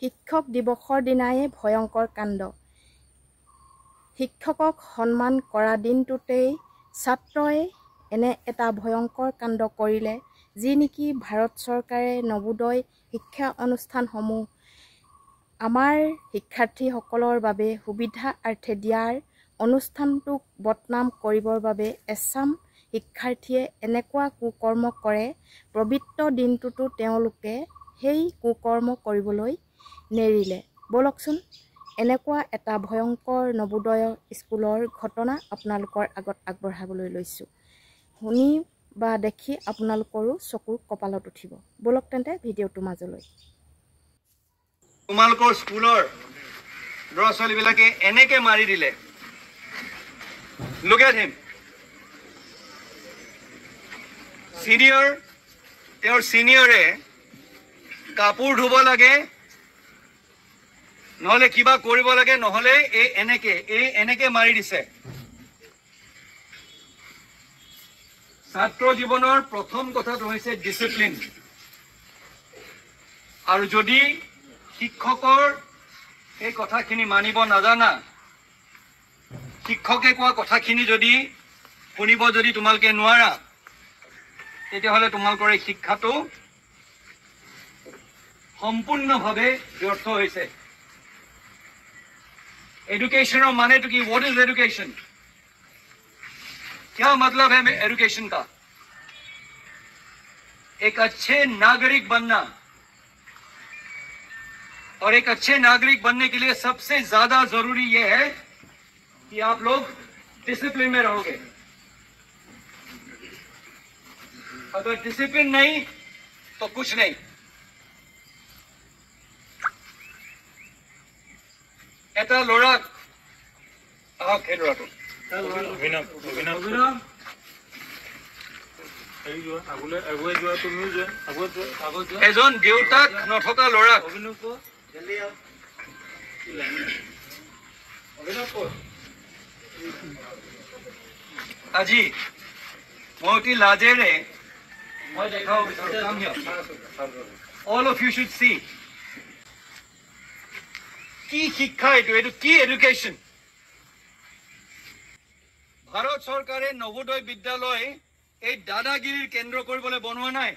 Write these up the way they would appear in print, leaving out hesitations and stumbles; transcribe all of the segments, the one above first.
শিক্ষক দিৱসৰ দিনাই ভয়ংকৰ কাণ্ড। শিক্ষকক সন্মান কৰা দিনটোতেই ছাত্ৰই এনে এটা ভয়ংকৰ কাণ্ড কৰিলে, যি নেকি ভাৰত চৰকাৰে নৱোদয় শিক্ষা অনুষ্ঠানসমূহ আমাৰ শিক্ষাৰ্থীসকলৰ বাবে সুবিধাৰ্থে দিয়াৰ অনুষ্ঠানটোক বদনাম কৰিবৰ বাবে এছাম শিক্ষাৰ্থীয়ে এনেকুৱা কুকৰ্ম কৰে। পবিত্ৰ দিনটোতো তেওঁলোকে সেই কুকৰ্ম কৰিবলৈ নেৰিলে। বলকচোন এনেকুৱা এটা ভয়ংকৰ নৱোদয় স্কুলৰ ঘটনা আপোনালোকৰ আগত আগবঢ়াবলৈ লৈছোঁ। শুনি বা দেখি আপোনালোকৰো চকুৰ কপালত উঠিব। বলক তেন্তে ভিডিঅ'টো মাজলৈ। তোমালোকৰ স্কুলৰ ল'ৰা ছোৱালীবিলাকে এনেকে মাৰি দিলে। Look at him. তেওঁৰ চিনিয়ৰে কাপোৰ ধুব লাগে, নহলে কিবা কৰিব লাগে, নহলে এনেকে মাৰি দিছে। ছাত্ৰ জীৱনৰ প্ৰথম কথাটো হৈছে ডিচিপ্লিন। আৰু যদি শিক্ষকৰ এই কথাখিনি মানিব নাজানা, শিক্ষকে কোৱা কথাখিনি যদি শুনিব যদি তোমালোকে নোৱাৰা, তেতিয়াহ'লে তোমালোকৰ এই শিক্ষাটো সম্পূৰ্ণভাৱে ব্যৰ্থ হৈছে। एजुकेशन माने तो कि व्हाट इज एजुकेशन? क्या मतलब है एजुकेशन का? एक अच्छे नागरिक बनना। और एक अच्छे नागरिक बनने के लिए सबसे ज्यादा जरूरी यह है कि आप लोग डिसिप्लिन में रहोगे। अगर डिसिप्लिन नहीं तो कुछ नहीं। এটা লৰাক সেই লৰাটো এজন দেউতাক নথকা লৰাক আজি মই অতি লাজেৰে মই দেখাব বিচাৰো। All of you should see. কি শিক্ষা এইটো কি এডুকেশ্যন? ভাৰত চৰকাৰে নৱোদয় বিদ্যালয় এই দাদাগিৰিৰ কেন্দ্ৰ কৰিবলৈ বনোৱা নাই।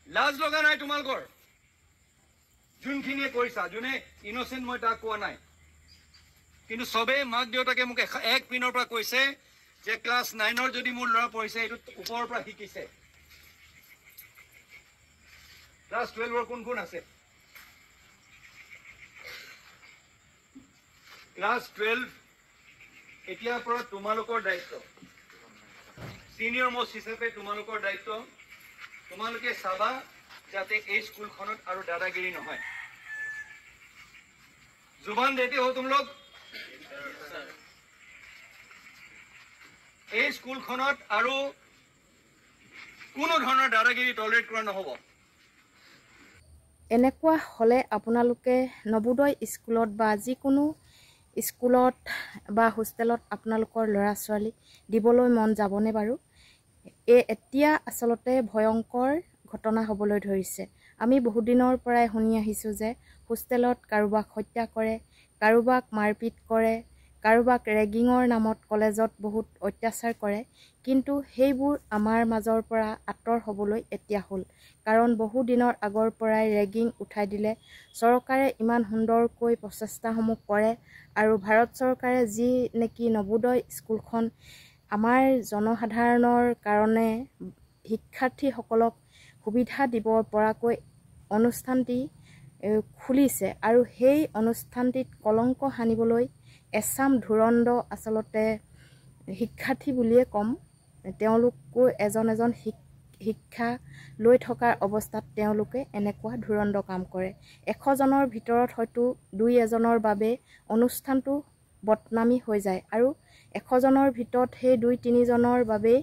লাজ লগা নাই তোমালোকৰ? যোনখিনিয়ে কৰিছা, যোনে ইনচেণ্ট মই তাক কোৱা নাই, কিন্তু সবে মাক দেউতাকে মোক এক পিনৰ পৰা কৈছে যে ক্লাছ 9ৰ যদি মোৰ ল'ৰা পঢ়িছে এইটো ওপৰৰ পৰা শিকিছে। ক্লাছ 12ৰ কোন কোন আছে? ক্লাছ 12 এতিয়াৰ পৰা তোমালোকৰ দায়িত্ব, সিনিয়ৰ মোষ্ট হিচাপে তোমালোকৰ দায়িত্ব। তোমালোকে চাবা যাতে এই স্কুলখনত আৰু দাদাগিৰি নহয়। जुबान देते हो तुम लोग? এই স্কুলখনত আৰু কোনো ধৰণৰ দাদাগিৰি টলাৰেট কৰা নহব। এনেকুৱা হলে আপোনালোকে নৱোদয় স্কুলত বা যিকোনো স্কুলত বা হোষ্টেলত আপোনালোকৰ ল'ৰা ছোৱালী দিবলৈ মন যাবনে বাৰু? এতিয়া আচলতে ভয়ংকৰ ঘটনা হ'বলৈ ধৰিছে। আমি বহুদিনৰ পৰাই শুনি আহিছোঁ যে হোষ্টেলত কাৰোবাক হত্যা কৰে, কাৰোবাক মাৰপিট কৰে, কাৰোবাক ৰেগিঙৰ নামত কলেজত বহুত অত্যাচাৰ কৰে। কিন্তু সেইবোৰ আমাৰ মাজৰ পৰা আঁতৰ হ'বলৈ এতিয়া হ'ল। কাৰণ বহু দিনৰ আগৰ পৰাই ৰেগিং উঠাই দিলে। চৰকাৰে ইমান সুন্দৰকৈ প্ৰচেষ্টাসমূহ কৰে আৰু ভাৰত চৰকাৰে যি নেকি নৱোদয় স্কুলখন আমাৰ জনসাধাৰণৰ কাৰণে শিক্ষাৰ্থীসকলক সুবিধা দিব পৰাকৈ অনুষ্ঠানটি খুলিছে, আৰু সেই অনুষ্ঠানটিত কলংক সানিবলৈ এছাম ধুৰণ্ড আচলতে শিক্ষাৰ্থী বুলিয়ে ক'ম। তেওঁলোকো এজন শিক্ষা লৈ থকাৰ অৱস্থাত তেওঁলোকে এনেকুৱা ধুৰণ্ড কাম কৰে। 100 জনৰ ভিতৰত হয়তো 2-এজনৰ বাবে অনুষ্ঠানটো বদনামী হৈ যায়, আৰু 100 জনৰ ভিতৰত সেই 2-3 জনৰ বাবে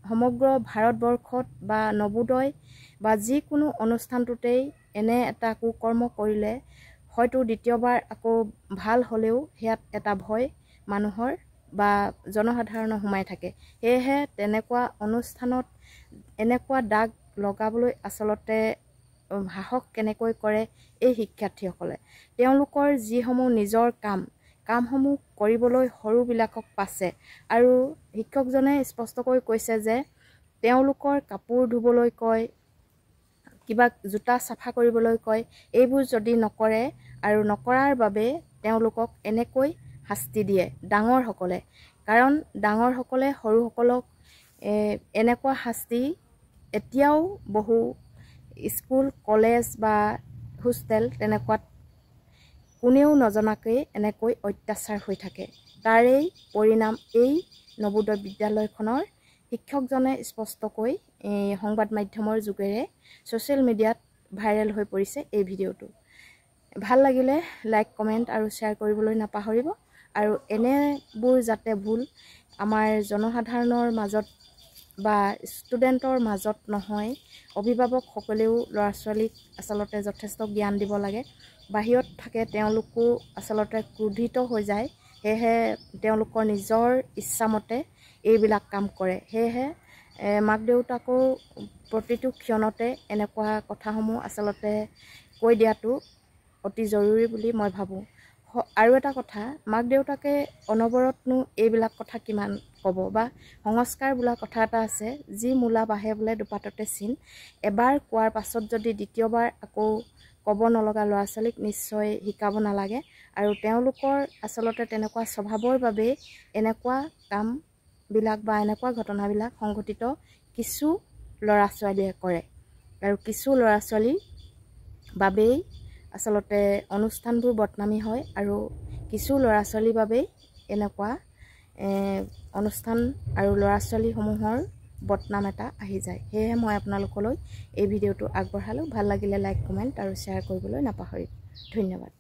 সমগ্ৰ ভাৰতবৰ্ষত বা নৱোদয় বা যিকোনো অনুষ্ঠানটোতেই এনে এটা কুকৰ্ম কৰিলে হয়তো দ্বিতীয়বাৰ আকৌ ভাল হ'লেও হেয়াত এটা ভয় মানুহৰ বা জনসাধাৰণৰ সোমাই থাকে। সেয়েহে তেনেকুৱা অনুষ্ঠানত এনেকুৱা দাগ লগাবলৈ আচলতে সাহস কেনেকৈ কৰে এই শিক্ষাৰ্থীসকলে। তেওঁলোকৰ যিসমূহ নিজৰ কামসমূহ কৰিবলৈ সৰুবিলাকক পাছে আৰু শিক্ষকজনে স্পষ্টকৈ কৈছে যে তেওঁলোকৰ কাপোৰ ধুবলৈ কয়, কিবা জোতা চাফা কৰিবলৈ কয়, এইবোৰ যদি নকৰে আৰু নকৰাৰ বাবে তেওঁলোকক এনেকৈ শাস্তি দিয়ে ডাঙৰসকলে। কাৰণ ডাঙৰসকলে সৰুসকলক এনেকুৱা শাস্তি এতিয়াও বহু স্কুল কলেজ বা হোষ্টেল তেনেকুৱাত কোনেও নজনাকৈ এনেকৈ অত্যাচাৰ হৈ থাকে। তাৰেই পৰিণাম এই নৱোদয় বিদ্যালয়খনৰ শিক্ষকজনে স্পষ্টকৈ সংবাদ মাধ্যমৰ যোগেৰে ছ'চিয়েল মিডিয়াত ভাইৰেল হৈ পৰিছে এই ভিডিঅ'টো। ভাল লাগিলে লাইক কমেণ্ট আৰু শ্বেয়াৰ কৰিবলৈ নাপাহৰিব। আৰু এনেবোৰ যাতে ভুল আমাৰ জনসাধাৰণৰ মাজত বা ষ্টুডেণ্টৰ মাজত নহয়, অভিভাৱকসকলেও ল'ৰা ছোৱালীক আচলতে যথেষ্ট জ্ঞান দিব লাগে। বাহিৰত থাকে তেওঁলোকো আচলতে ক্ৰোধিত হৈ যায়, সেয়েহে তেওঁলোকৰ নিজৰ ইচ্ছামতে এইবিলাক কাম কৰে। সেয়েহে মাক দেউতাকো প্ৰতিটো ক্ষণতে এনেকুৱা কথাসমূহ আচলতে কৈ দিয়াটো অতি জৰুৰী বুলি মই ভাবোঁ। আৰু এটা কথা, মাক দেউতাকে অনবৰতনো এইবিলাক কথা কিমান ক'ব, বা সংস্কাৰ বোলা কথা এটা আছে, যি মূলা বাঢ়ে বোলে দুপাততে চিন। এবাৰ কোৱাৰ পাছত যদি দ্বিতীয়বাৰ আকৌ ক'ব নলগা ল'ৰা ছোৱালীক নিশ্চয় শিকাব নালাগে। আৰু তেওঁলোকৰ আচলতে তেনেকুৱা স্বভাৱৰ বাবেই এনেকুৱা কামবিলাক বা এনেকুৱা ঘটনাবিলাক সংঘটিত কিছু ল'ৰা ছোৱালীয়ে কৰে। আৰু কিছু ল'ৰা ছোৱালীৰ বাবেই আচলতে অনুষ্ঠানবোৰ বদনামী হয়, আৰু কিছু ল'ৰা ছোৱালীৰ বাবেই এনেকুৱা অনুষ্ঠান আৰু ল'ৰা ছোৱালীসমূহৰ বদনাম এটা আহি যায়। সেয়েহে মই আপোনালোকলৈ এই ভিডিঅ'টো আগবঢ়ালোঁ। ভাল লাগিলে লাইক কমেণ্ট আৰু শ্বেয়াৰ কৰিবলৈ নাপাহৰিব। ধন্যবাদ।